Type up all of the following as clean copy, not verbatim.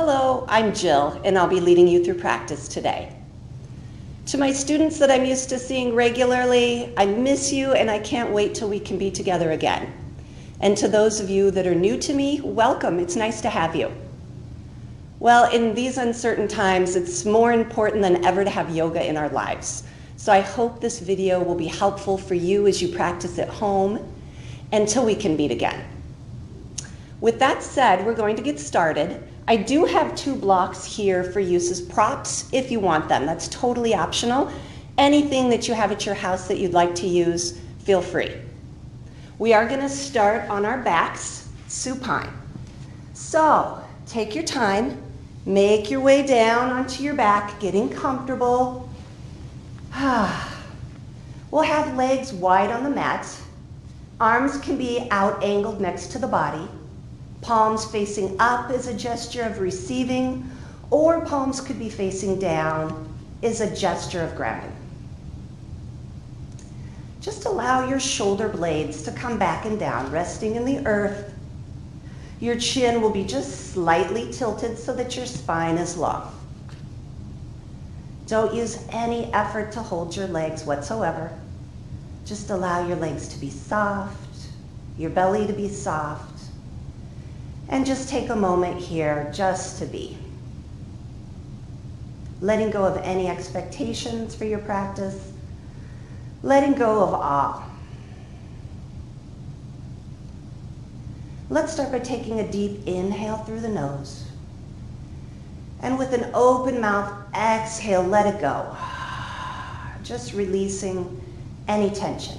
Hello, I'm Jill, and I'll be leading you through practice today. To my students that I'm used to seeing regularly, I miss you and I can't wait till we can be together again. And to those of you that are new to me, welcome. It's nice to have you. Well, in these uncertain times, it's more important than ever to have yoga in our lives. So I hope this video will be helpful for you as you practice at home until we can meet again. With that said, we're going to get started. I do have 2 blocks here for use as props if you want them. That's totally optional. Anything that you have at your house that you'd like to use, feel free. We are going to start on our backs, supine. So take your time, make your way down onto your back, getting comfortable. We'll have legs wide on the mat. Arms can be out angled next to the body. Palms facing up is a gesture of receiving, or palms could be facing down is a gesture of grounding. Just allow your shoulder blades to come back and down, resting in the earth. Your chin will be just slightly tilted so that your spine is long. Don't use any effort to hold your legs whatsoever. Just allow your legs to be soft, your belly to be soft. And just take a moment here just to be. Letting go of any expectations for your practice. Letting go of all. Let's start by taking a deep inhale through the nose. And with an open mouth, exhale, let it go. Just releasing any tension.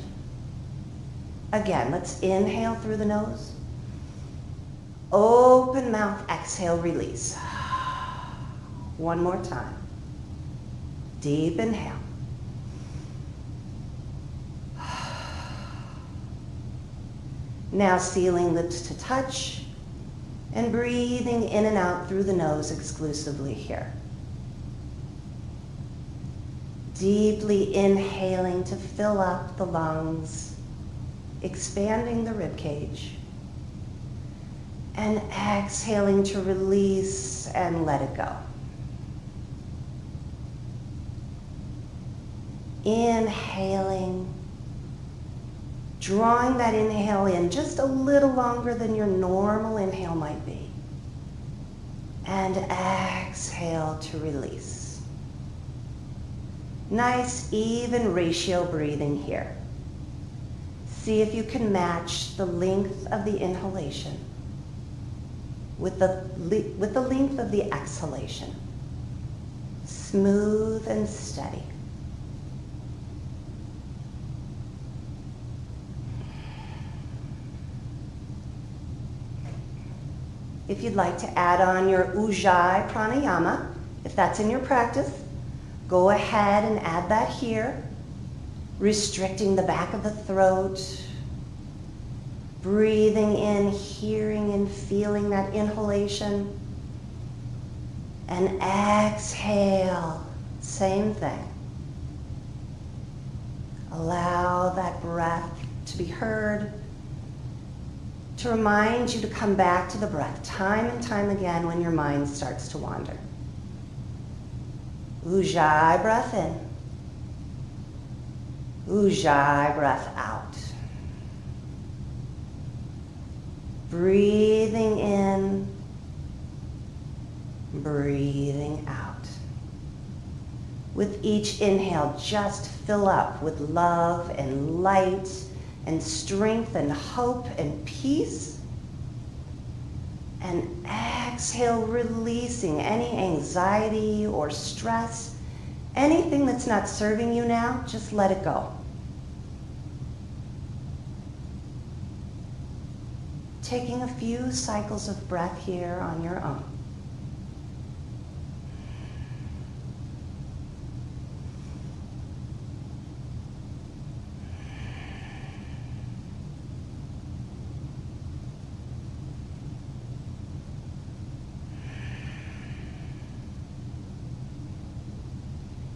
Again, let's inhale through the nose. Open mouth, exhale, release. One more time. Deep inhale. Now sealing lips to touch and breathing in and out through the nose exclusively here. Deeply inhaling to fill up the lungs, expanding the rib cage. And exhaling to release and let it go. Inhaling, drawing that inhale in just a little longer than your normal inhale might be. And exhale to release. Nice, even ratio breathing here. See if you can match the length of the inhalation with the length of the exhalation. Smooth and steady. If you'd like to add on your Ujjayi pranayama, if that's in your practice, go ahead and add that here, restricting the back of the throat. Breathing in, hearing and feeling that inhalation. And exhale, same thing. Allow that breath to be heard, to remind you to come back to the breath time and time again when your mind starts to wander. Ujjayi breath in. Ujjayi breath out. Breathing in, breathing out. With each inhale, just fill up with love and light and strength and hope and peace. And exhale, releasing any anxiety or stress, anything that's not serving you now, just let it go. Taking a few cycles of breath here on your own.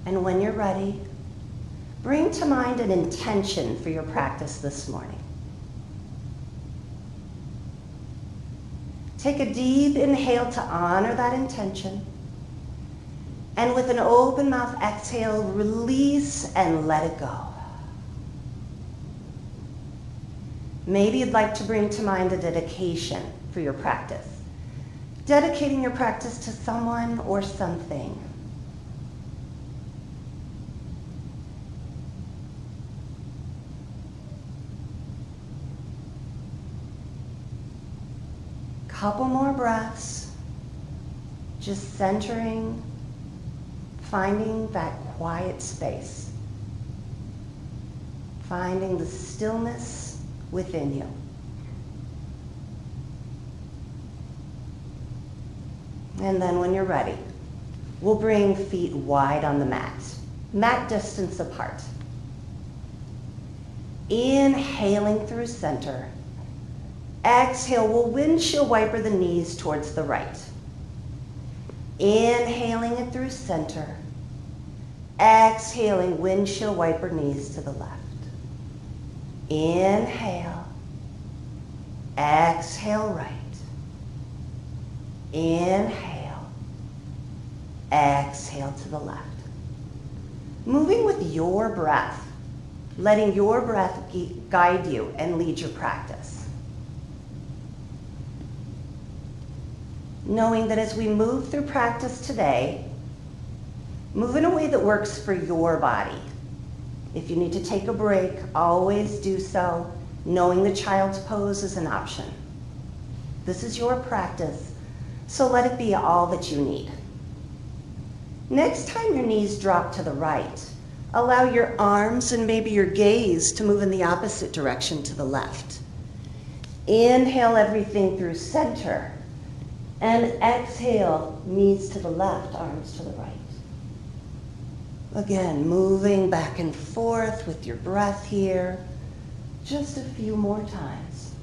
And when you're ready, bring to mind an intention for your practice this morning. Take a deep inhale to honor that intention. And with an open mouth exhale, release and let it go. Maybe you'd like to bring to mind a dedication for your practice. Dedicating your practice to someone or something. Couple more breaths, just centering, finding that quiet space, finding the stillness within you. And then when you're ready, we'll bring feet wide on the mat distance apart. Inhaling through center. Exhale, we'll windshield wiper the knees towards the right. Inhaling it through center. Exhaling, windshield wiper knees to the left. Inhale. Exhale, right. Inhale. Exhale to the left. Moving with your breath, letting your breath guide you and lead your practice. Knowing that as we move through practice today, move in a way that works for your body. If you need to take a break, always do so, knowing the child's pose is an option. This is your practice, so let it be all that you need. Next time your knees drop to the right, allow your arms and maybe your gaze to move in the opposite direction to the left. Inhale everything through center. And exhale, knees to the left, arms to the right. Again, moving back and forth with your breath here. Just a few more times.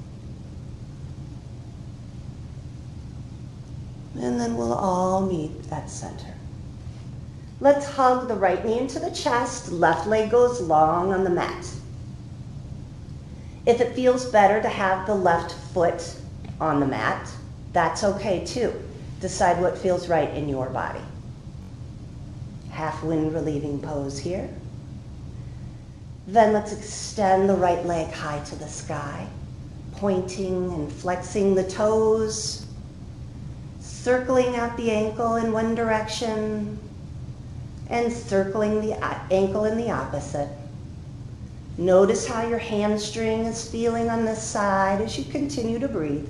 And then we'll all meet at center. Let's hug the right knee into the chest. Left leg goes long on the mat. If it feels better to have the left foot on the mat, that's okay too. Decide what feels right in your body. Half wind relieving pose here. Then let's extend the right leg high to the sky, pointing and flexing the toes, circling out the ankle in one direction, and circling the ankle in the opposite. Notice how your hamstring is feeling on this side as you continue to breathe.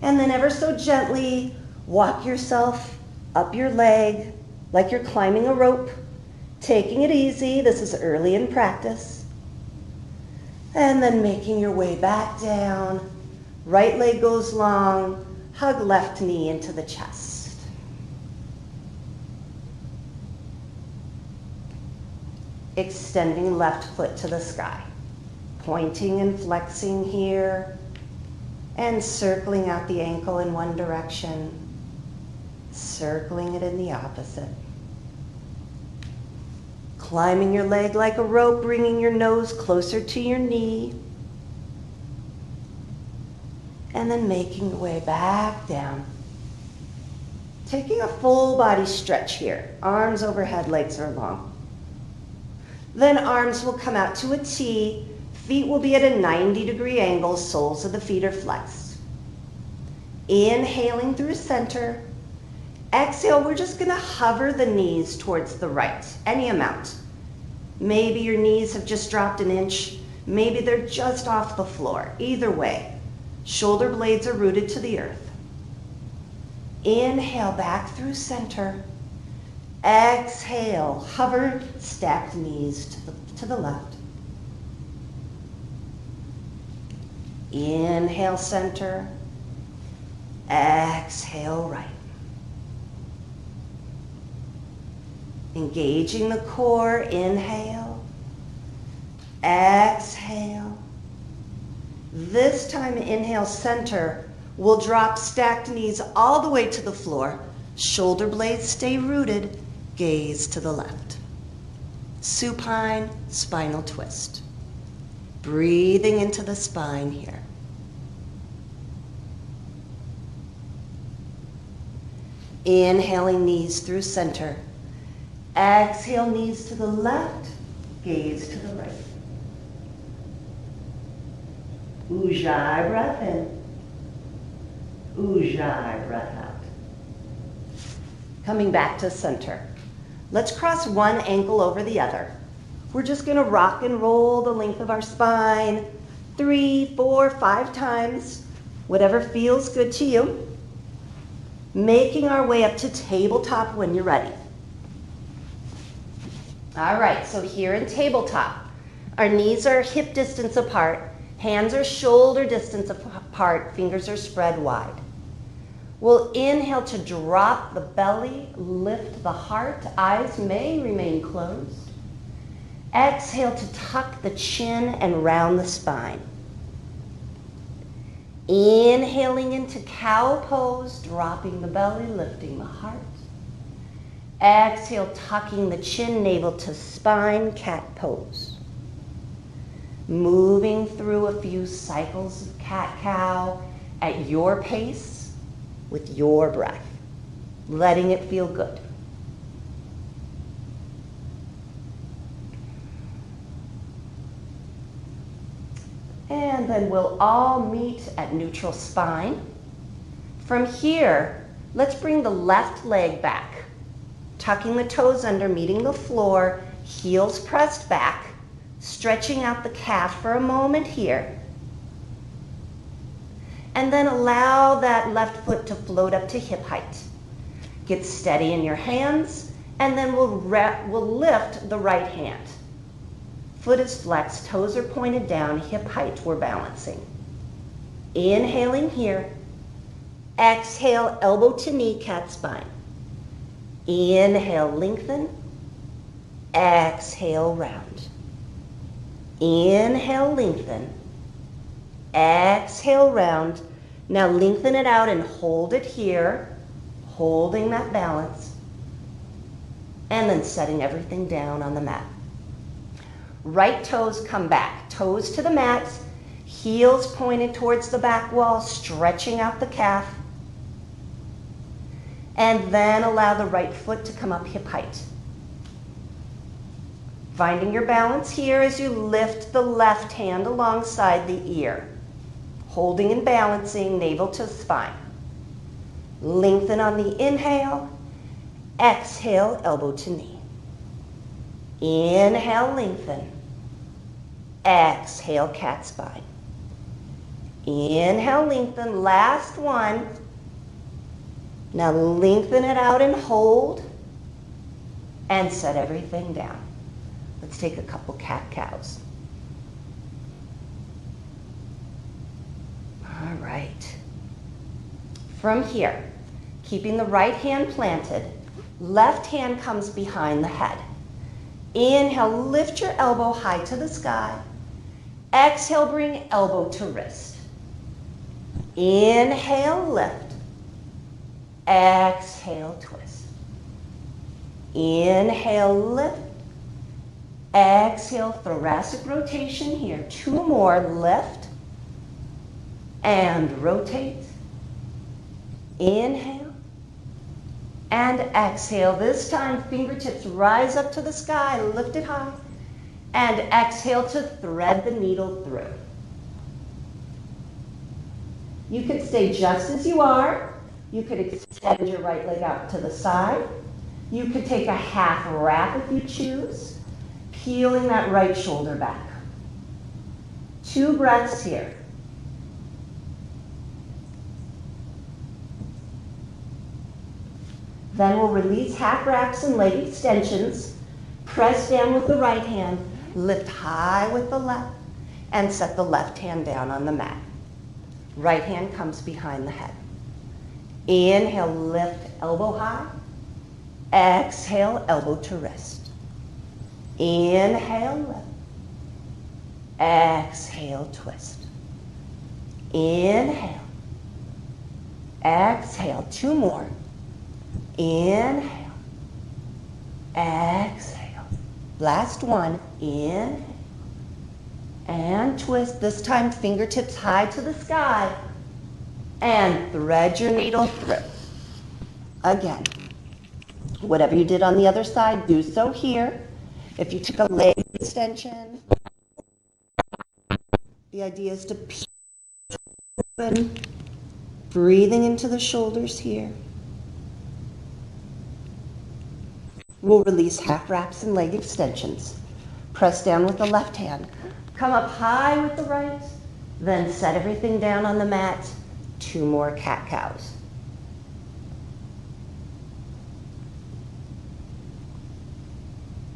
And then ever so gently, walk yourself up your leg like you're climbing a rope, taking it easy. This is early in practice. And then making your way back down. Right leg goes long, hug left knee into the chest. Extending left foot to the sky, pointing and flexing here. And circling out the ankle in one direction, circling it in the opposite. Climbing your leg like a rope, bringing your nose closer to your knee. And then making your way back down. Taking a full body stretch here. Arms overhead, legs are long. Then arms will come out to a T. Feet will be at a 90-degree angle, soles of the feet are flexed. Inhaling through center. Exhale, we're just gonna hover the knees towards the right, any amount. Maybe your knees have just dropped an inch, maybe they're just off the floor. Either way, shoulder blades are rooted to the earth. Inhale back through center. Exhale, hover, stacked knees to the left. Inhale, center. Exhale, right. Engaging the core, inhale. Exhale. This time, inhale, center. We'll drop stacked knees all the way to the floor. Shoulder blades stay rooted. Gaze to the left. Supine, spinal twist. Breathing into the spine here. Inhaling, knees through center. Exhale, knees to the left, gaze to the right. Ujjayi, breath in. Ujjayi, breath out. Coming back to center. Let's cross one ankle over the other. We're just going to rock and roll the length of our spine 3, 4, 5 times, whatever feels good to you. Making our way up to tabletop when you're ready. All right, so here in tabletop, our knees are hip distance apart, hands are shoulder distance apart, fingers are spread wide. We'll inhale to drop the belly, lift the heart, eyes may remain closed. Exhale to tuck the chin and round the spine. Inhaling into cow pose, dropping the belly, lifting the heart. Exhale, tucking the chin, navel to spine, cat pose. Moving through a few cycles of cat-cow at your pace with your breath, letting it feel good. And then we'll all meet at neutral spine. From here, let's bring the left leg back, tucking the toes under, meeting the floor, heels pressed back, stretching out the calf for a moment here. And then allow that left foot to float up to hip height. Get steady in your hands, and then we'll lift the right hand. Foot is flexed, toes are pointed down, hip height, we're balancing. Inhaling here. Exhale, elbow to knee, cat spine. Inhale, lengthen. Exhale, round. Inhale, lengthen. Exhale, round. Now lengthen it out and hold it here, holding that balance. And then setting everything down on the mat. Right toes come back, toes to the mat, heels pointed towards the back wall, stretching out the calf. And then allow the right foot to come up hip height. Finding your balance here as you lift the left hand alongside the ear. Holding and balancing, navel to spine. Lengthen on the inhale. Exhale, elbow to knee. Inhale, lengthen. Exhale, cat spine. Inhale, lengthen. Last one. Now lengthen it out and hold. And set everything down. Let's take a couple cat-cows. All right. From here, keeping the right hand planted, left hand comes behind the head. Inhale, lift your elbow high to the sky. Exhale, bring elbow to wrist. Inhale, lift. Exhale, twist. Inhale, lift. Exhale, thoracic rotation here. 2 more, lift. And rotate. Inhale. And exhale. This time, fingertips rise up to the sky, lift it high. And exhale to thread the needle through. You could stay just as you are. You could extend your right leg out to the side. You could take a half wrap if you choose, peeling that right shoulder back. 2 breaths here. Then we'll release half wraps and leg extensions. Press down with the right hand, lift high with the left, and set the left hand down on the mat. Right hand comes behind the head. Inhale, lift elbow high. Exhale, elbow to wrist. Inhale, lift. Exhale, twist. Inhale. Exhale, 2 more. Inhale. Exhale. Last one. Inhale. And twist. This time, fingertips high to the sky. And thread your needle through. Again, whatever you did on the other side, do so here. If you took a leg extension, the idea is to open, breathing into the shoulders here. We'll release half wraps and leg extensions. Press down with the left hand. Come up high with the right, then set everything down on the mat. 2 more cat-cows.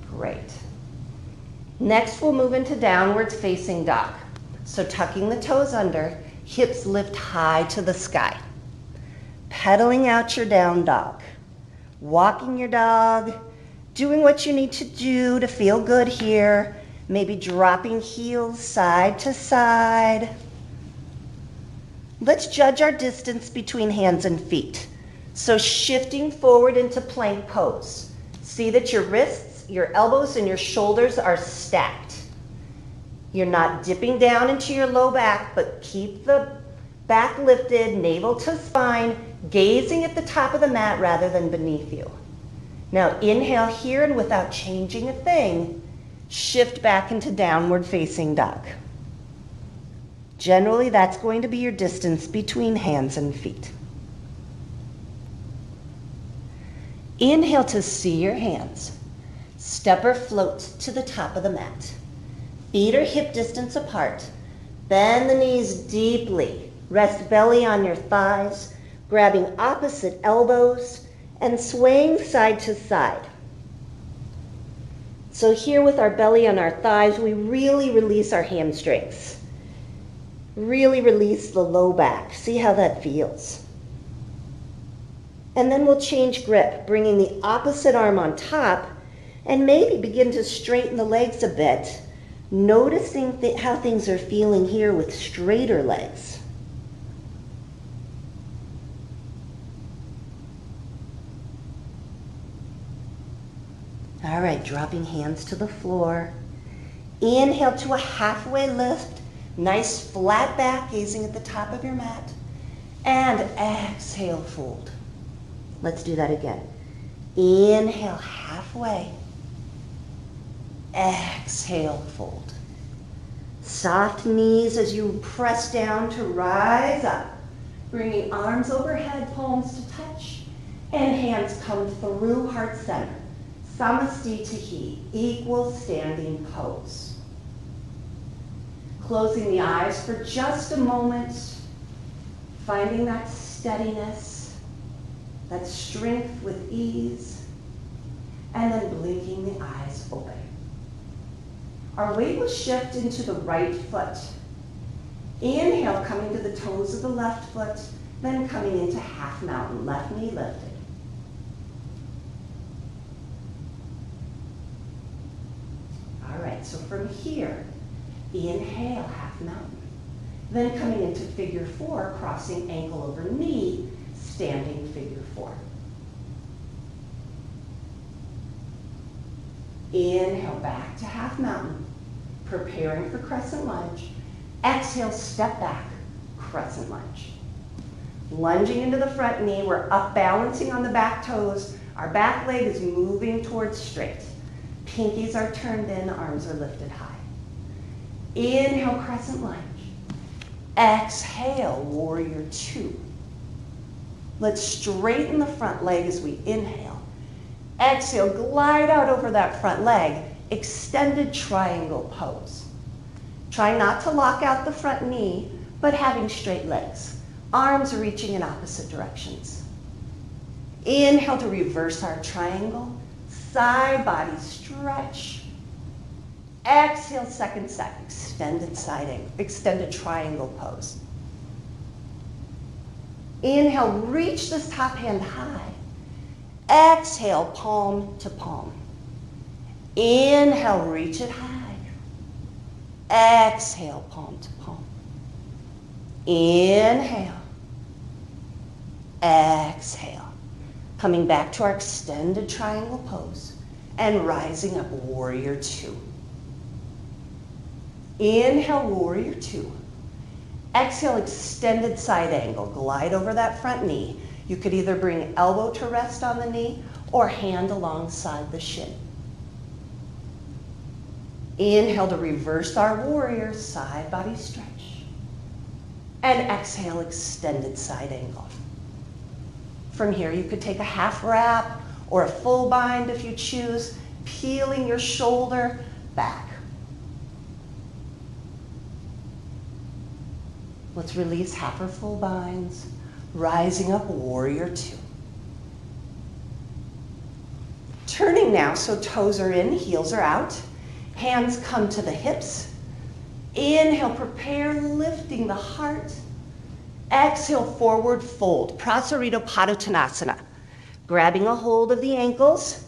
Great. Next, we'll move into downwards facing dog. So tucking the toes under, hips lift high to the sky. Pedaling out your down dog. Walking your dog, doing what you need to do to feel good here. Maybe dropping heels side to side. Let's judge our distance between hands and feet. So shifting forward into plank pose. See that your wrists, your elbows, and your shoulders are stacked. You're not dipping down into your low back, but keep the back lifted, navel to spine, gazing at the top of the mat rather than beneath you. Now inhale here, and without changing a thing, shift back into downward facing dog. Generally, that's going to be your distance between hands and feet. Inhale to see your hands. Step or float to the top of the mat. Feet are hip distance apart. Bend the knees deeply. Rest belly on your thighs, grabbing opposite elbows and swaying side to side. So here with our belly on our thighs, we really release our hamstrings. Really release the low back. See how that feels. And then we'll change grip, bringing the opposite arm on top and maybe begin to straighten the legs a bit, noticing how things are feeling here with straighter legs. All right, dropping hands to the floor. Inhale to a halfway lift. Nice flat back, gazing at the top of your mat. And exhale, fold. Let's do that again. Inhale, halfway. Exhale, fold. Soft knees as you press down to rise up. Bringing arms overhead, palms to touch, and hands come through heart center. Namaste to he, equal standing pose. Closing the eyes for just a moment, finding that steadiness, that strength with ease, and then blinking the eyes open. Our weight will shift into the right foot. Inhale, coming to the toes of the left foot, then coming into half mountain, left knee lifted. All right, so from here, inhale, half mountain. Then coming into figure 4, crossing ankle over knee, standing figure 4. Inhale, back to half mountain, preparing for crescent lunge. Exhale, step back, crescent lunge. Lunging into the front knee, we're up balancing on the back toes. Our back leg is moving towards straight. Pinkies are turned in, arms are lifted high. Inhale, crescent lunge. Exhale, warrior 2. Let's straighten the front leg as we inhale. Exhale, glide out over that front leg, extended triangle pose. Try not to lock out the front knee, but having straight legs. Arms reaching in opposite directions. Inhale to reverse our triangle. Side body stretch. Exhale, second set, extended triangle pose. Inhale, reach this top hand high. Exhale, palm to palm. Inhale, reach it high. Exhale, palm to palm. Inhale. Exhale. Coming back to our extended triangle pose and rising up, warrior 2. Inhale, warrior 2. Exhale, extended side angle. Glide over that front knee. You could either bring elbow to rest on the knee or hand alongside the shin. Inhale to reverse our warrior, side body stretch. And exhale, extended side angle. From here, you could take a half wrap or a full bind if you choose, peeling your shoulder back. Let's release half or full binds, rising up, warrior two. Turning now, so toes are in, heels are out. Hands come to the hips. Inhale, prepare, lifting the heart. Exhale, forward fold, Prasarita Padottanasana. Grabbing a hold of the ankles,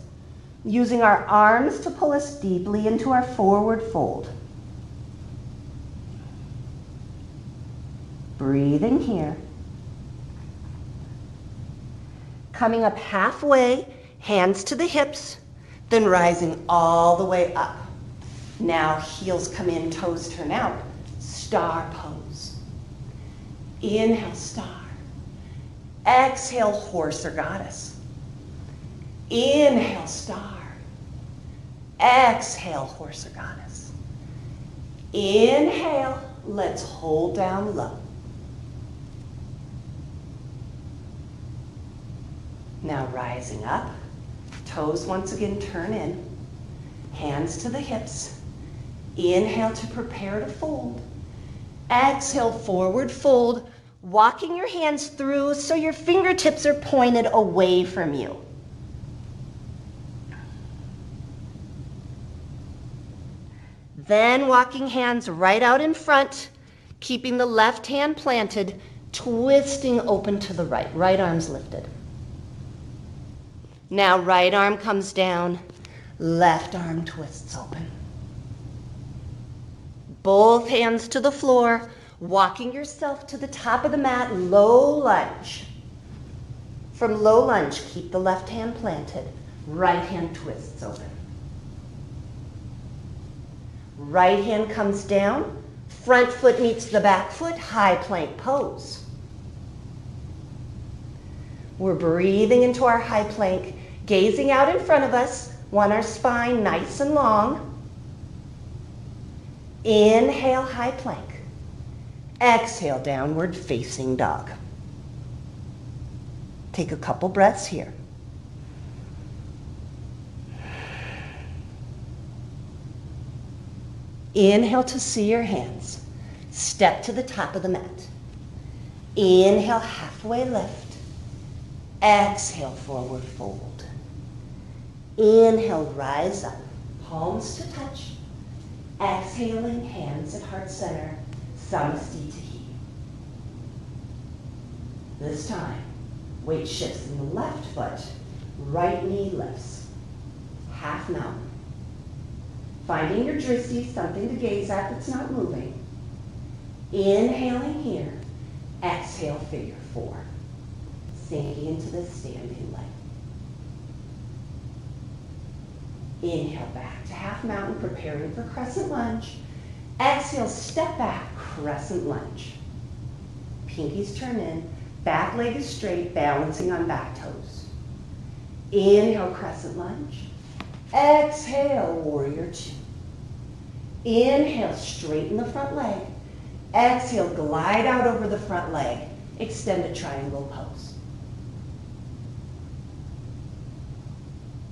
using our arms to pull us deeply into our forward fold. Breathing here. Coming up halfway, hands to the hips, then rising all the way up. Now heels come in, toes turn out. Star pose. Inhale, star. Exhale, horse or goddess. Inhale, star. Exhale, horse or goddess. Inhale, let's hold down low. Now rising up, toes once again turn in, hands to the hips. Inhale to prepare to fold. Exhale, forward fold, walking your hands through so your fingertips are pointed away from you. Then walking hands right out in front, keeping the left hand planted, twisting open to the right. Right arm's lifted. Now right arm comes down, left arm twists open. Both hands to the floor, walking yourself to the top of the mat, low lunge. From low lunge, keep the left hand planted, right hand twists open. Right hand comes down, front foot meets the back foot, high plank pose. We're breathing into our high plank, gazing out in front of us, want our spine nice and long. Inhale, high plank. Exhale, downward facing dog. Take a couple breaths here. Inhale to see your hands. Step to the top of the mat. Inhale, halfway lift. Exhale, forward fold. Inhale, rise up. Palms to touch. Exhaling, hands at heart center. Samastitihi. This time, weight shifts in the left foot. Right knee lifts. Half mountain. Finding your drishti, something to gaze at that's not moving. Inhaling here. Exhale, figure four. Sinking into the standing leg. Inhale back to half mountain, preparing for crescent lunge. Exhale, step back, crescent lunge. Pinkies turn in, back leg is straight, balancing on back toes. Inhale, crescent lunge. Exhale, warrior two. Inhale, straighten the front leg. Exhale, glide out over the front leg. Extended triangle pose.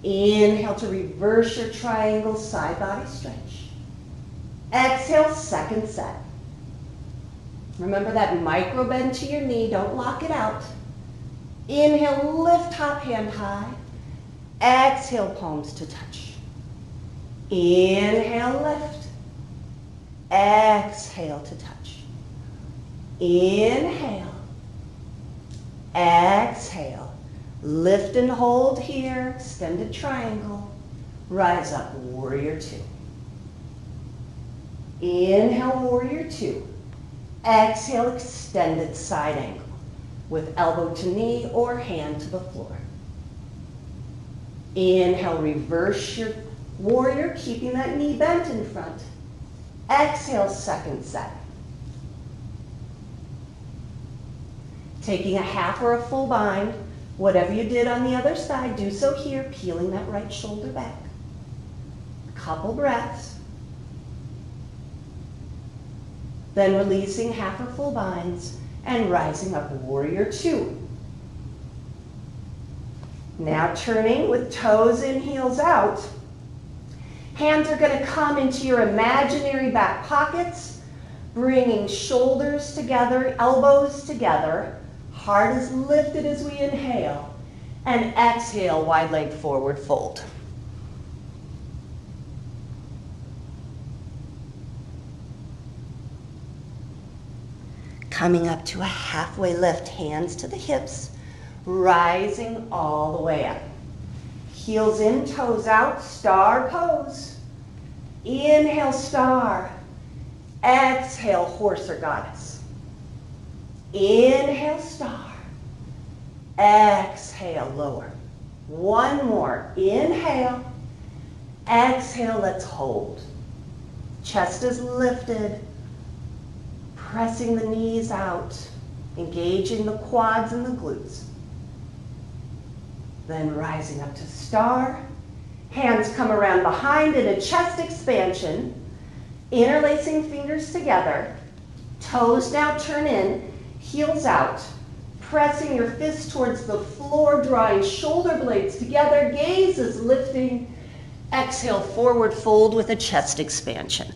Inhale to reverse your triangle, side body stretch. Exhale, second set. Remember that micro bend to your knee, don't lock it out. Inhale, lift top hand high. Exhale, palms to touch. Inhale, lift. Exhale to touch. Inhale. Exhale. Lift and hold here, extended triangle. Rise up, warrior two. Inhale, warrior two. Exhale, extended side angle with elbow to knee or hand to the floor. Inhale, reverse your warrior, keeping that knee bent in front. Exhale, second set. Taking a half or a full bind, whatever you did on the other side, do so here, peeling that right shoulder back. Couple breaths. Then releasing half or full binds and rising up, warrior two. Now turning with toes in, heels out. Hands are going to come into your imaginary back pockets, bringing shoulders together, elbows together. Heart is lifted as we inhale. And exhale, wide leg forward fold. Coming up to a halfway lift, hands to the hips, rising all the way up. Heels in, toes out, star pose. Inhale, star. Exhale, horse or goddess. Inhale, star. Exhale, lower. One more. Inhale. Exhale, let's hold. Chest is lifted. Pressing the knees out. Engaging the quads and the glutes. Then rising up to star. Hands come around behind in a chest expansion. Interlacing fingers together. Toes now turn in. Heels out. Pressing your fists towards the floor, drawing shoulder blades together. Gaze is lifting. Exhale, forward fold with a chest expansion.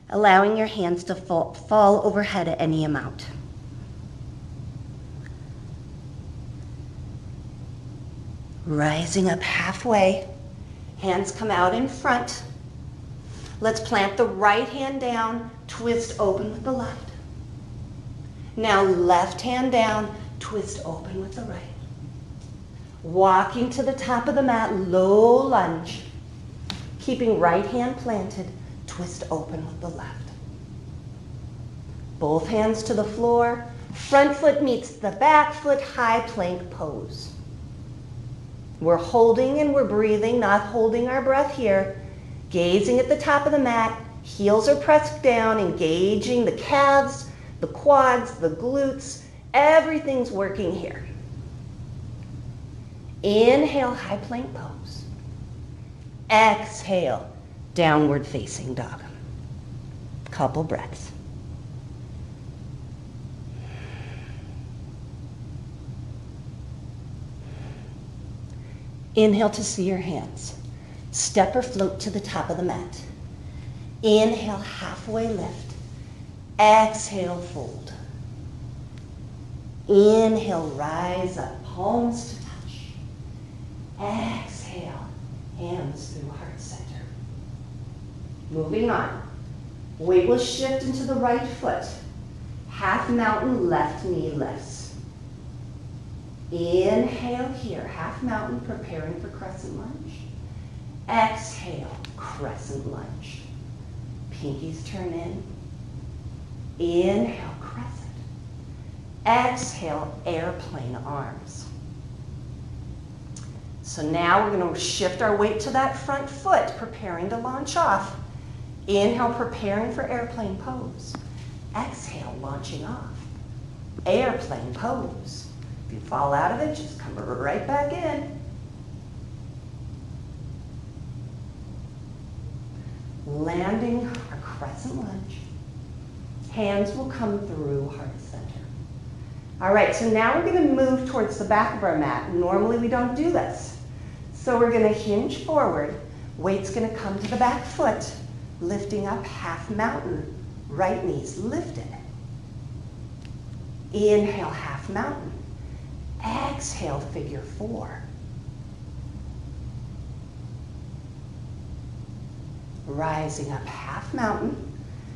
Allowing your hands to fall overhead at any amount. Rising up halfway, hands come out in front. Let's plant the right hand down, twist open with the left. Now left hand down, twist open with the right. Walking to the top of the mat, low lunge. Keeping right hand planted, twist open with the left. Both hands to the floor, front foot meets the back foot, high plank pose. We're holding and we're breathing, not holding our breath here. Gazing at the top of the mat, heels are pressed down, engaging the calves, the quads, the glutes, everything's working here. Inhale, high plank pose. Exhale, downward facing dog. Couple breaths. Inhale to see your hands. Step or float to the top of the mat. Inhale, halfway lift. Exhale, fold. Inhale, rise up, palms to touch. Exhale, hands through heart center. Moving on. Weight will shift into the right foot. Half mountain, left knee lifts. Inhale here, half mountain, preparing for crescent lunge. Exhale, crescent lunge. Pinkies turn in. Inhale, crescent. Exhale, airplane arms. So now we're going to shift our weight to that front foot, preparing to launch off. Inhale, preparing for airplane pose. Exhale, launching off. Airplane pose. If you fall out of it, just come right back in. Landing our crescent lunge. Hands will come through heart center. All right, so now we're going to move towards the back of our mat. Normally we don't do this. So we're going to hinge forward. Weight's going to come to the back foot, lifting up half mountain. Right knee's lifted. Inhale, half mountain. Exhale, figure four. Rising up half mountain.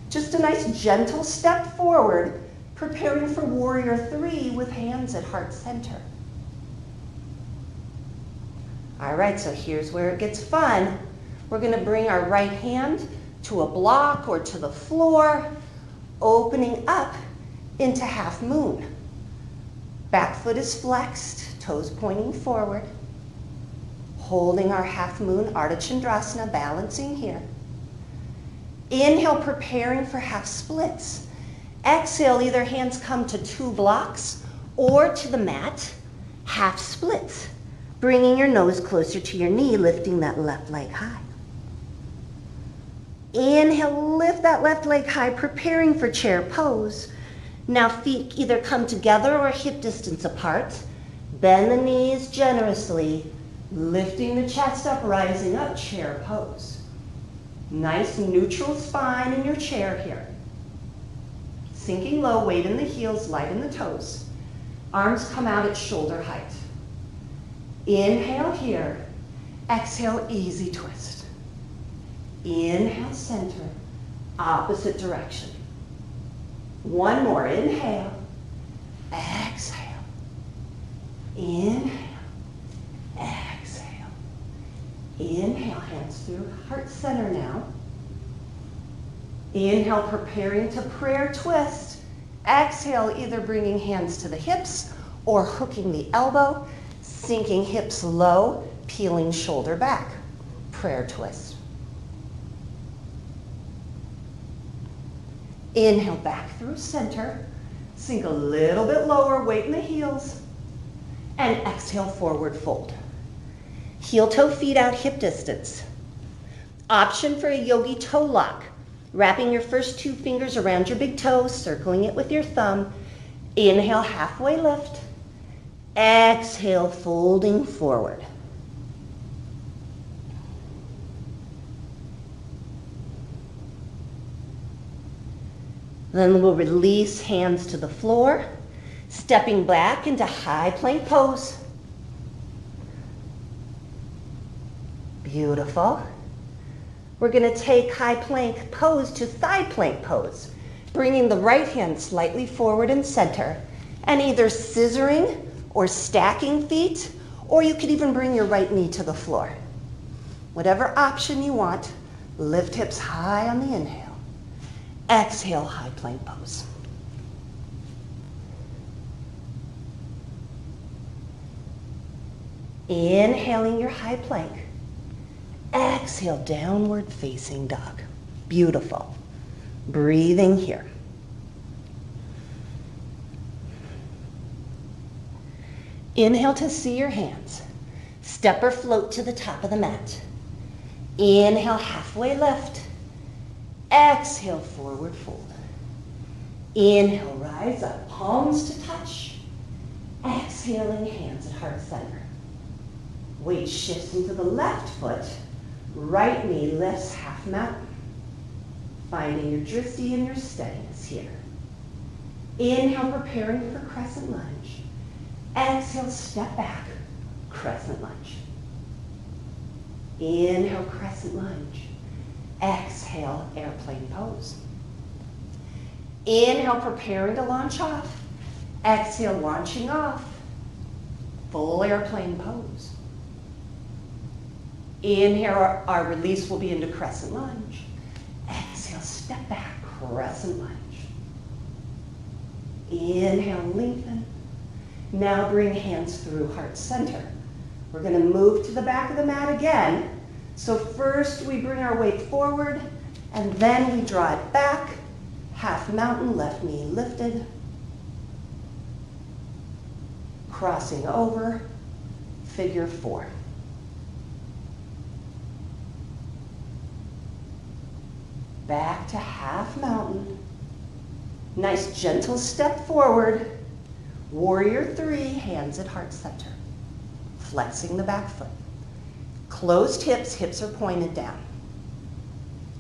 Just a nice gentle step forward, preparing for warrior three with hands at heart center. All right, so here's where it gets fun. We're going to bring our right hand to a block or to the floor, opening up into half moon. Back foot is flexed, toes pointing forward. Holding our half moon, Ardha Chandrasana, balancing here. Inhale, preparing for half splits. Exhale, either hands come to two blocks or to the mat, half splits, bringing your nose closer to your knee, lifting that left leg high. Inhale, lift that left leg high, preparing for chair pose. Now feet either come together or hip distance apart. Bend the knees generously, lifting the chest up, rising up, chair pose. Nice neutral spine in your chair here. Sinking low, weight in the heels, light in the toes. Arms come out at shoulder height. Inhale here. Exhale, easy twist. Inhale, center. Opposite direction. One more. Inhale. Exhale. Inhale. Exhale. Inhale, hands through heart center now. Inhale, preparing to prayer twist. Exhale, either bringing hands to the hips or hooking the elbow, sinking hips low, peeling shoulder back. Prayer twist. Inhale, back through center. Sink a little bit lower, weight in the heels. And exhale, forward fold. Heel toe feet out, hip distance. Option for a yogi toe lock. Wrapping your first two fingers around your big toe, circling it with your thumb. Inhale, halfway lift. Exhale, folding forward. Then we'll release hands to the floor, stepping back into high plank pose. Beautiful. We're going to take high plank pose to thigh plank pose, bringing the right hand slightly forward and center, and either scissoring or stacking feet, or you could even bring your right knee to the floor. Whatever option you want, lift hips high on the inhale. Exhale, high plank pose. Inhaling your high plank. Exhale, downward facing dog. Beautiful. Breathing here. Inhale to see your hands. Step or float to the top of the mat. Inhale, halfway lift. Exhale, forward fold. Inhale, rise up, palms to touch. Exhaling, hands at heart center. Weight shifts into the left foot. Right knee lifts half mountain. Finding your drishti and your steadiness here. Inhale, preparing for crescent lunge. Exhale, step back, crescent lunge. Inhale, crescent lunge. Exhale, airplane pose. Inhale, preparing to launch off. Exhale, launching off. Full airplane pose. Inhale, our release will be into crescent lunge. Exhale, step back, crescent lunge. Inhale, lengthen. Now bring hands through heart center. We're going to move to the back of the mat again. So first we bring our weight forward, and then we draw it back. Half mountain, left knee lifted. Crossing over, figure four. Back to half mountain. Nice gentle step forward. Warrior three, hands at heart center. Flexing the back foot. Closed hips, hips are pointed down.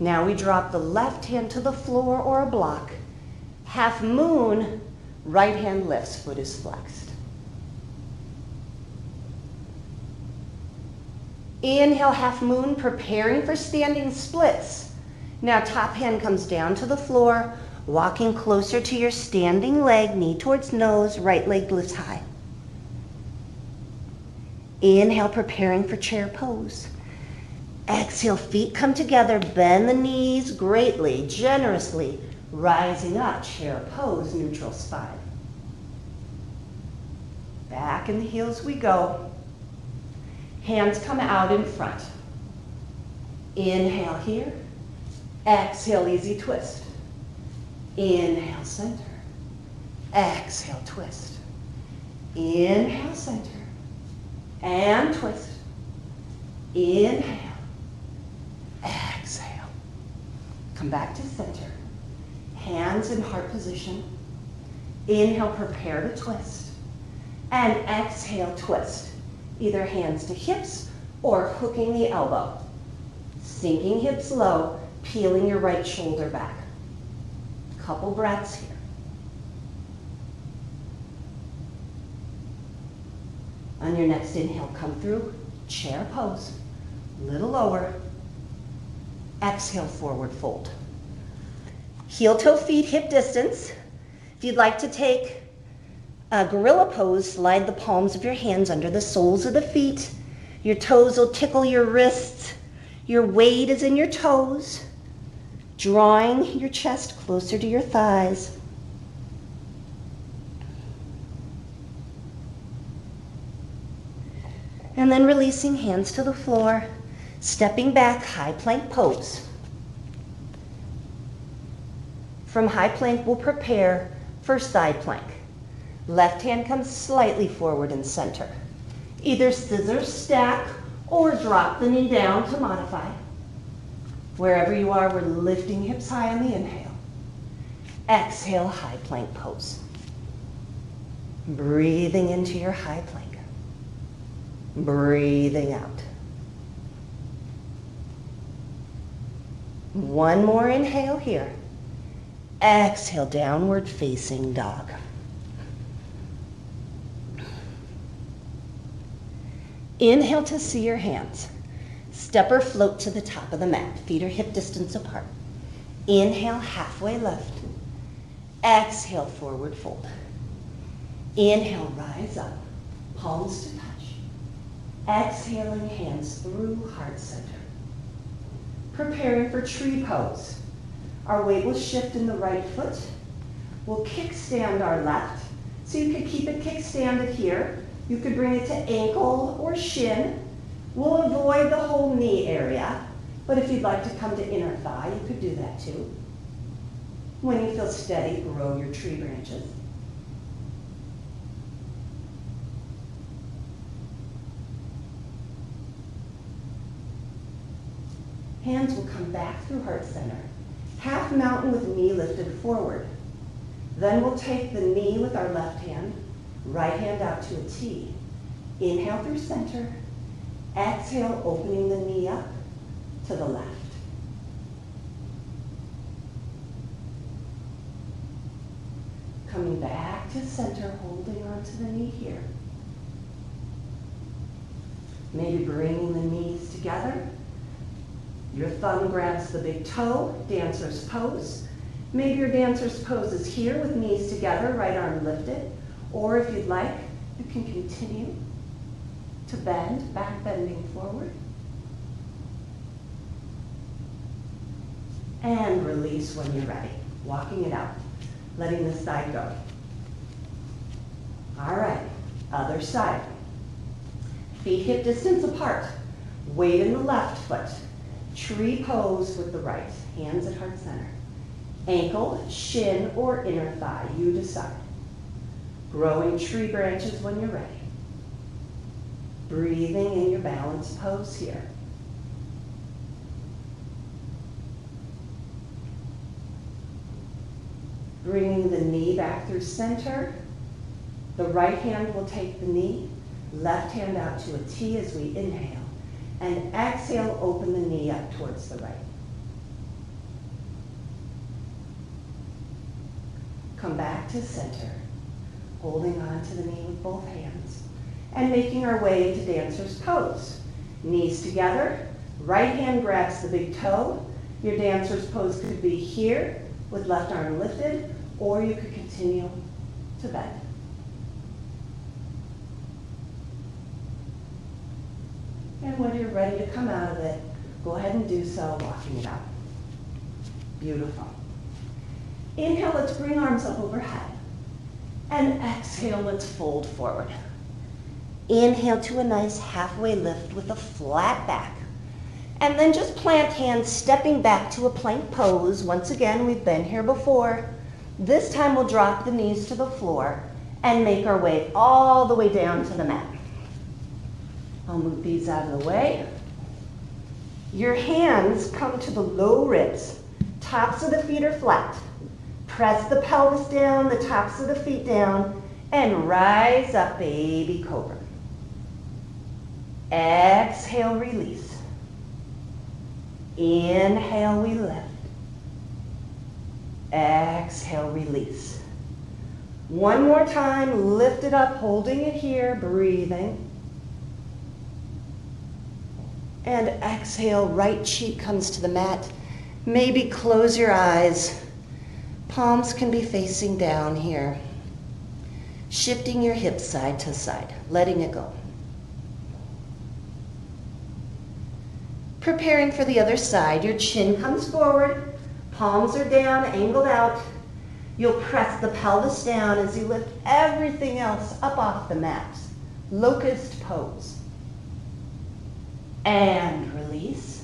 Now we drop the left hand to the floor or a block. Half moon, right hand lifts, foot is flexed. Inhale, half moon, preparing for standing splits. Now top hand comes down to the floor, walking closer to your standing leg, knee towards nose, right leg lifts high. Inhale, preparing for chair pose. Exhale, feet come together, bend the knees greatly, generously, rising up, chair pose, neutral spine. Back in the heels we go. Hands come out in front. Inhale here. Exhale, easy twist. Inhale, center. Exhale, twist. Inhale, center. And twist. Inhale. Exhale. Come back to center. Hands in heart position. Inhale, prepare to twist. And exhale, twist. Either hands to hips or hooking the elbow. Sinking hips low, peeling your right shoulder back. Couple breaths here. On your next inhale, come through, chair pose, little lower. Exhale, forward fold. Heel toe feet hip distance. If you'd like to take a gorilla pose, slide the palms of your hands under the soles of the feet. Your toes will tickle your wrists. Your weight is in your toes, drawing your chest closer to your thighs. And then releasing hands to the floor, stepping back, high plank pose. From high plank, we'll prepare for side plank. Left hand comes slightly forward and center. Either scissors stack or drop the knee down to modify. Wherever you are, we're lifting hips high on the inhale. Exhale, high plank pose. Breathing into your high plank. Breathing out. One more inhale here. Exhale, downward facing dog. Inhale to see your hands. Step or float to the top of the mat. Feet are hip distance apart. Inhale, halfway lift. Exhale, forward fold. Inhale, rise up. Palms to touch. Exhaling, hands through heart center. Preparing for tree pose. Our weight will shift in the right foot. We'll kickstand our left. So you could keep it kickstanded here. You could bring it to ankle or shin. We'll avoid the whole knee area, but if you'd like to come to inner thigh, you could do that too. When you feel steady, grow your tree branches. Hands will come back through heart center. Half mountain with knee lifted forward. Then we'll take the knee with our left hand, right hand out to a T. Inhale through center. Exhale, opening the knee up to the left. Coming back to center, holding onto the knee here. Maybe bringing the knees together. Your thumb grabs the big toe, dancer's pose. Maybe your dancer's pose is here with knees together, right arm lifted. Or if you'd like, you can continue to bend, back bending forward. And release when you're ready. Walking it out, letting the side go. All right, other side. Feet hip distance apart. Weight in the left foot. Tree pose with the right. Hands at heart center. Ankle, shin, or inner thigh, you decide. Growing tree branches when you're ready. Breathing in your balanced pose here. Bringing the knee back through center. The right hand will take the knee, left hand out to a T as we inhale. And exhale, open the knee up towards the right. Come back to center, holding on to the knee with both hands, and making our way into dancer's pose. Knees together, right hand grabs the big toe. Your dancer's pose could be here with left arm lifted, or you could continue to bend. And when you're ready to come out of it, go ahead and do so, walking it out. Beautiful. Inhale, let's bring arms up overhead. And exhale, let's fold forward. Inhale to a nice halfway lift with a flat back. And then just plant hands, stepping back to a plank pose. Once again, we've been here before. This time we'll drop the knees to the floor and make our way all the way down to the mat. I'll move these out of the way. Your hands come to the low ribs. Tops of the feet are flat. Press the pelvis down, the tops of the feet down, and rise up, baby cobra. Exhale, release. Inhale, we lift. Exhale, release. One more time, lift it up, holding it here, breathing. And exhale, right cheek comes to the mat. Maybe close your eyes. Palms can be facing down here. Shifting your hips side to side, letting it go. Preparing for the other side, your chin comes forward, palms are down, angled out. You'll press the pelvis down as you lift everything else up off the mat. Locust pose. And release.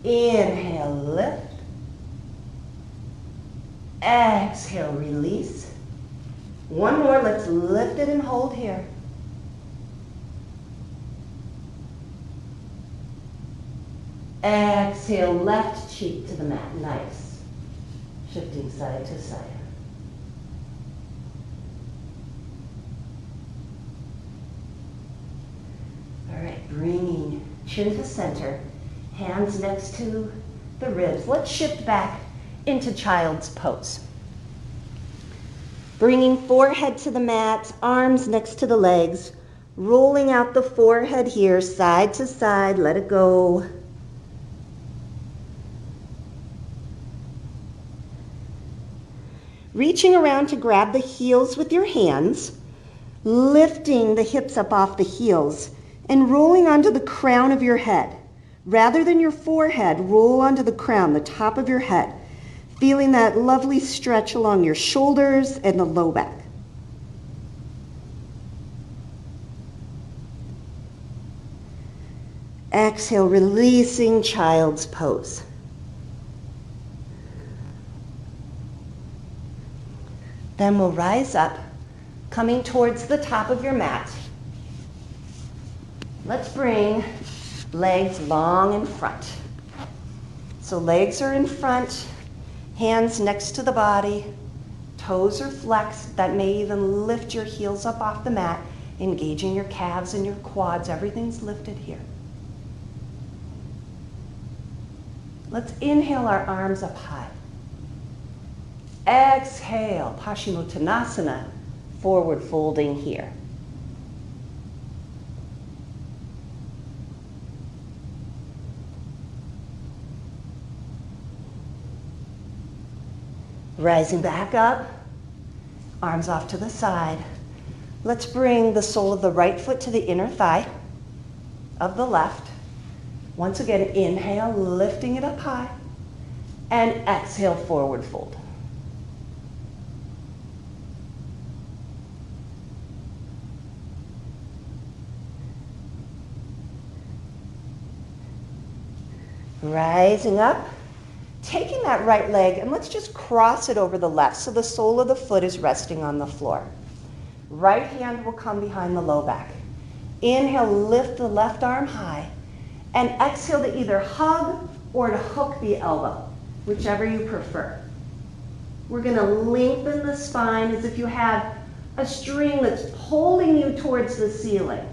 Inhale, lift. Exhale, release. One more, let's lift it and hold here. Exhale, left cheek to the mat, nice. Shifting side to side. All right, bringing chin to center, hands next to the ribs. Let's shift back into child's pose. Bringing forehead to the mat, arms next to the legs, rolling out the forehead here, side to side, let it go. Reaching around to grab the heels with your hands, lifting the hips up off the heels, and rolling onto the crown of your head. Rather than your forehead, roll onto the crown, the top of your head, feeling that lovely stretch along your shoulders and the low back. Exhale, releasing child's pose. Then we'll rise up, coming towards the top of your mat. Let's bring legs long in front. So legs are in front, hands next to the body, toes are flexed. That may even lift your heels up off the mat, engaging your calves and your quads. Everything's lifted here. Let's inhale our arms up high. Exhale, Paschimottanasana, forward folding here. Rising back up, arms off to the side. Let's bring the sole of the right foot to the inner thigh of the left. Once again, inhale, lifting it up high, and exhale, forward fold. Rising up, taking that right leg, and let's just cross it over the left so the sole of the foot is resting on the floor. Right hand will come behind the low back. Inhale, lift the left arm high, and exhale to either hug or to hook the elbow, whichever you prefer. We're going to lengthen the spine as if you have a string that's pulling you towards the ceiling.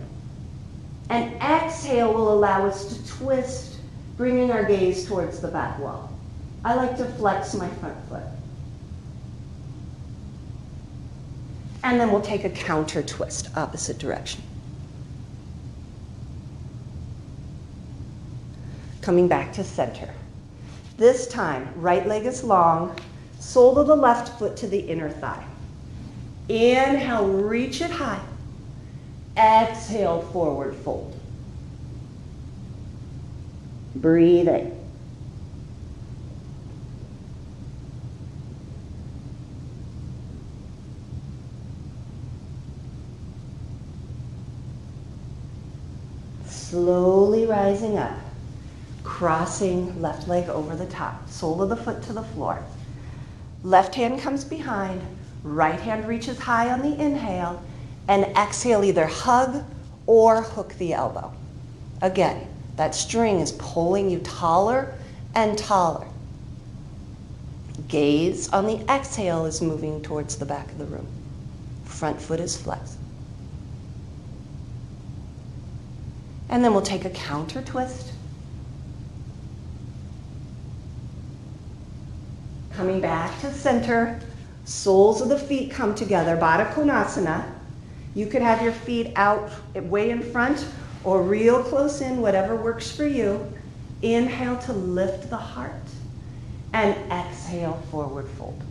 And exhale will allow us to twist, bringing our gaze towards the back wall. I like to flex my front foot. And then we'll take a counter twist, opposite direction. Coming back to center. This time, right leg is long, sole of the left foot to the inner thigh. Inhale, reach it high. Exhale, forward fold. Breathe in. Slowly rising up, crossing left leg over the top, sole of the foot to the floor. Left hand comes behind, Right hand reaches high on the inhale, and exhale, either hug or hook the elbow. Again, that string is pulling you taller and taller. Gaze on the exhale is moving towards the back of the room. Front foot is flexed. And then we'll take a counter twist. Coming back to center, soles of the feet come together, Baddha Konasana. You could have your feet out way in front or real close in, whatever works for you. Inhale to lift the heart, and exhale, forward fold.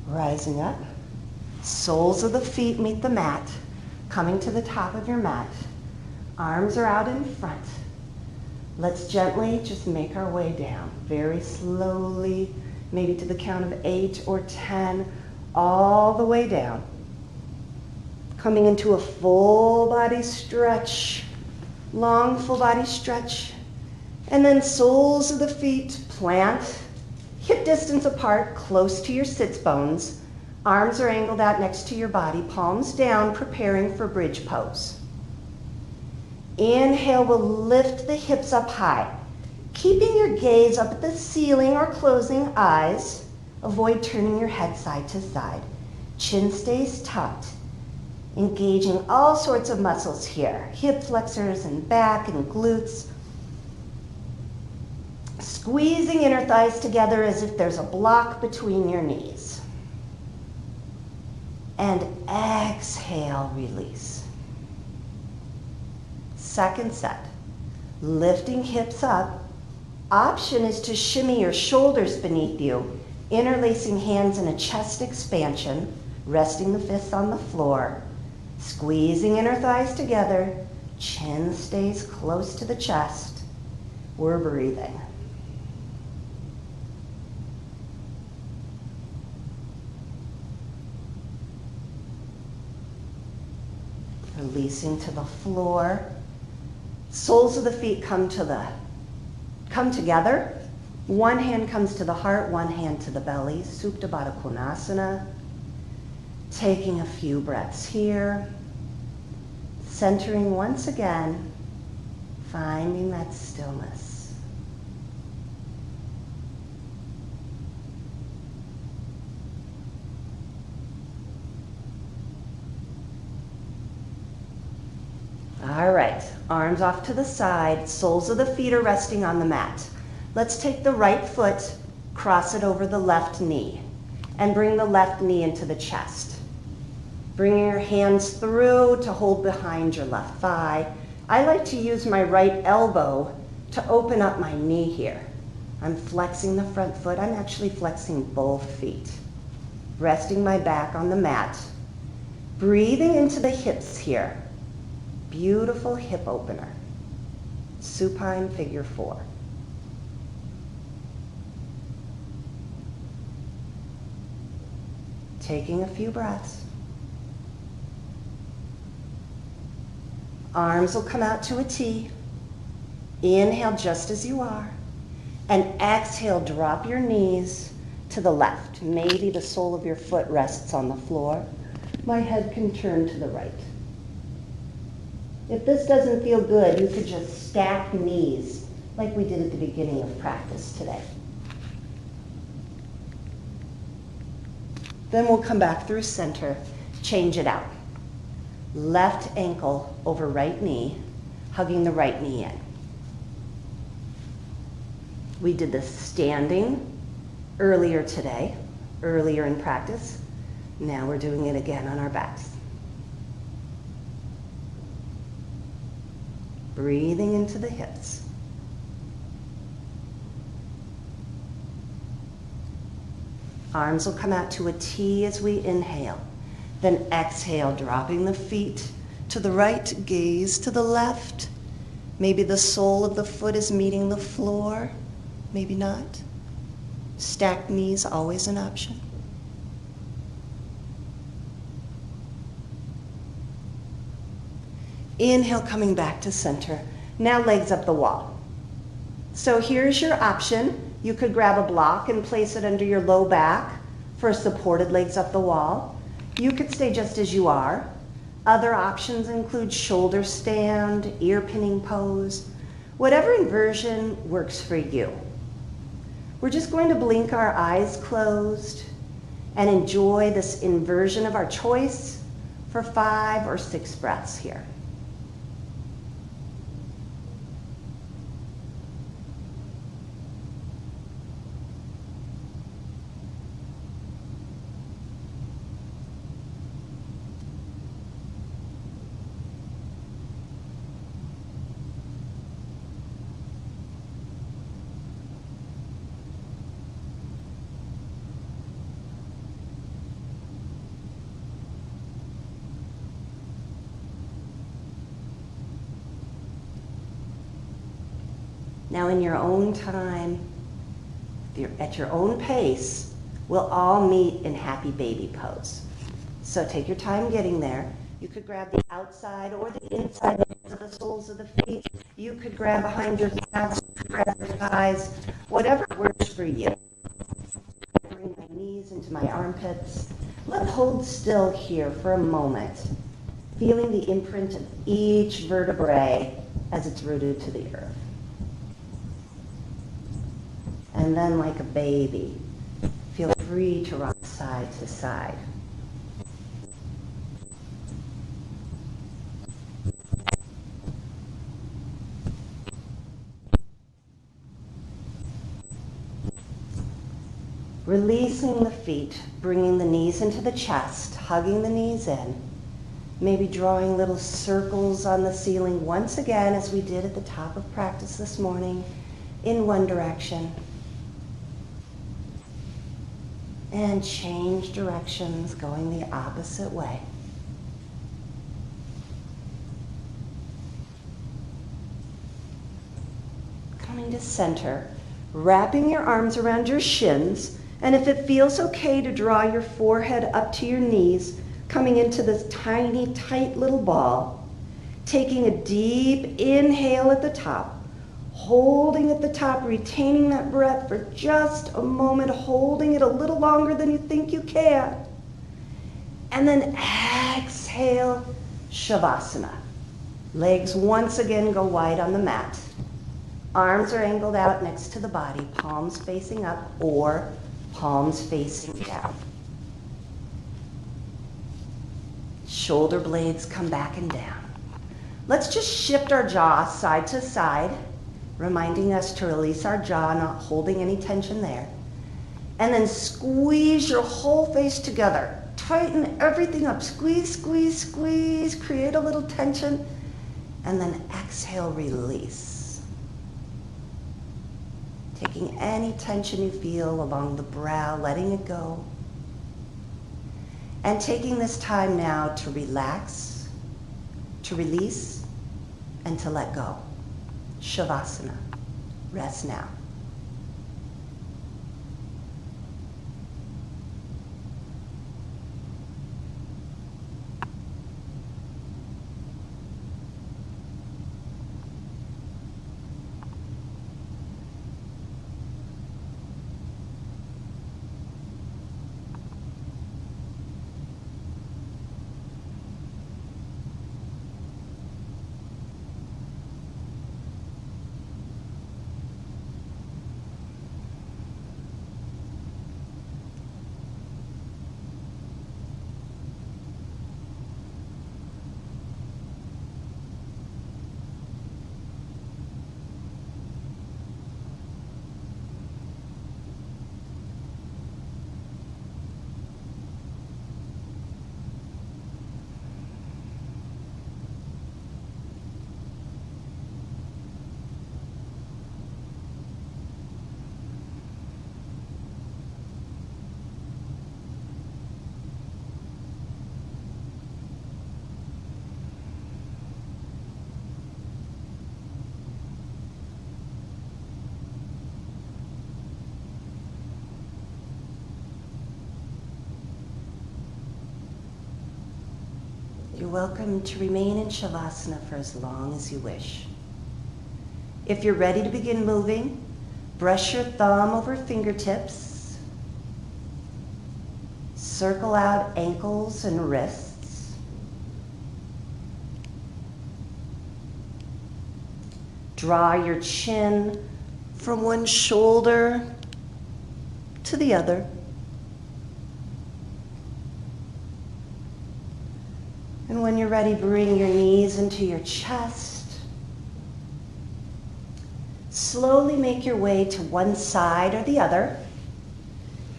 Rising up, soles of the feet meet the mat, coming to the top of your mat. Arms are out in front. Let's gently just make our way down, very slowly, maybe to the count of 8 or 10, all the way down. Coming into a full body stretch, long full body stretch. And then soles of the feet plant, hip distance apart, close to your sits bones. Arms are angled out next to your body, palms down, preparing for bridge pose. Inhale will lift the hips up high, keeping your gaze up at the ceiling or closing eyes. Avoid turning your head side to side. Chin stays tucked, engaging all sorts of muscles here, hip flexors and back and glutes. Squeezing inner thighs together as if there's a block between your knees. And exhale, release. Second set. Lifting hips up. Option is to shimmy your shoulders beneath you, interlacing hands in a chest expansion, resting the fists on the floor. Squeezing inner thighs together. Chin stays close to the chest. We're breathing. Releasing to the floor. Soles of the feet come together. One hand comes to the heart, one hand to the belly. Supta Baddha Konasana. Taking a few breaths here. Centering once again. Finding that stillness. All right, arms off to the side, soles of the feet are resting on the mat. Let's take the right foot, cross it over the left knee, and bring the left knee into the chest. Bringing your hands through to hold behind your left thigh. I like to use my right elbow to open up my knee here. I'm flexing the front foot. I'm actually flexing both feet. Resting my back on the mat. Breathing into the hips here. Beautiful hip opener. Supine figure 4. Taking a few breaths. Arms will come out to a T. Inhale just as you are. And exhale, drop your knees to the left. Maybe the sole of your foot rests on the floor. My head can turn to the right. If this doesn't feel good, you could just stack knees like we did at the beginning of practice today. Then we'll come back through center, change it out. Left ankle over right knee, hugging the right knee in. We did this standing earlier today, earlier in practice. Now we're doing it again on our backs. Breathing into the hips. Arms will come out to a T as we inhale. Then exhale, dropping the feet to the right, gaze to the left. Maybe the sole of the foot is meeting the floor, maybe not. Stacked knees, always an option. Inhale, coming back to center. Now legs up the wall. So here's your option. You could grab a block and place it under your low back for supported legs up the wall. You could stay just as you are. Other options include shoulder stand, ear pinning pose, whatever inversion works for you. We're just going to blink our eyes closed and enjoy this inversion of our choice for 5 or 6 breaths here. Now in your own time, at your own pace, we'll all meet in happy baby pose. So take your time getting there. You could grab the outside or the inside of the soles of the feet. You could grab behind your calves, grab your thighs, whatever works for you. Bring my knees into my armpits. Let's hold still here for a moment, feeling the imprint of each vertebrae as it's rooted to the earth. And then, like a baby, feel free to rock side to side. Releasing the feet, bringing the knees into the chest, hugging the knees in, maybe drawing little circles on the ceiling once again, as we did at the top of practice this morning, in one direction. And change directions, going the opposite way. Coming to center, wrapping your arms around your shins, and if it feels okay to draw your forehead up to your knees, coming into this tiny, tight little ball, taking a deep inhale at the top, holding at the top, retaining that breath for just a moment, holding it a little longer than you think you can. And then exhale, Savasana. Legs once again go wide on the mat. Arms are angled out next to the body, palms facing up or palms facing down. Shoulder blades come back and down. Let's just shift our jaw side to side, reminding us to release our jaw, not holding any tension there. And then squeeze your whole face together. Tighten everything up. Squeeze, squeeze, squeeze. Create a little tension. And then exhale, release. Taking any tension you feel along the brow, letting it go. And taking this time now to relax, to release, and to let go. Savasana. Rest now. welcome to remain in Shavasana for as long as you wish. If you're ready to begin moving, brush your thumb over fingertips, circle out ankles and wrists, draw your chin from one shoulder to the other. And when you're ready, bring your knees into your chest. Slowly make your way to one side or the other,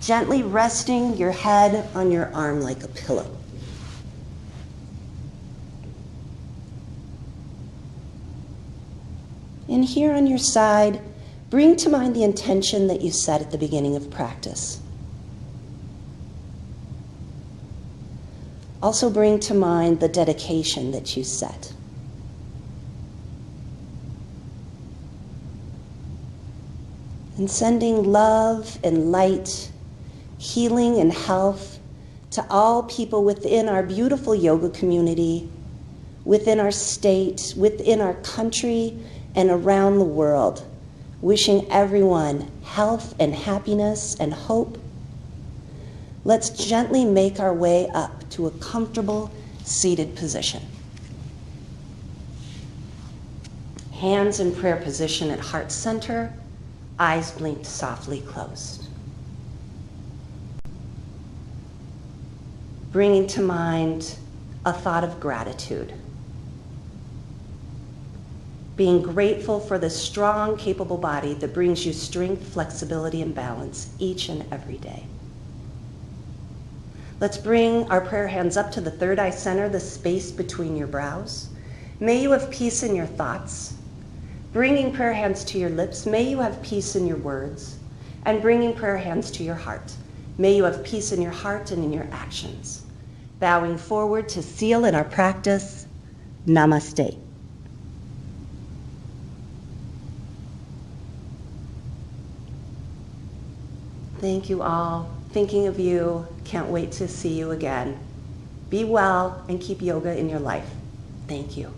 gently resting your head on your arm like a pillow. And here on your side, bring to mind the intention that you set at the beginning of practice. Also bring to mind the dedication that you set. And sending love and light, healing and health to all people within our beautiful yoga community, within our state, within our country, and around the world. Wishing everyone health and happiness and hope. Let's gently make our way up to a comfortable seated position. Hands in prayer position at heart center, eyes blinked softly closed. Bringing to mind a thought of gratitude. Being grateful for the strong, capable body that brings you strength, flexibility, and balance each and every day. Let's bring our prayer hands up to the third eye center, the space between your brows. May you have peace in your thoughts. Bringing prayer hands to your lips, may you have peace in your words. And bringing prayer hands to your heart, may you have peace in your heart and in your actions. Bowing forward to seal in our practice, Namaste. Thank you all. Thinking of you. Can't wait to see you again. Be well and keep yoga in your life. Thank you.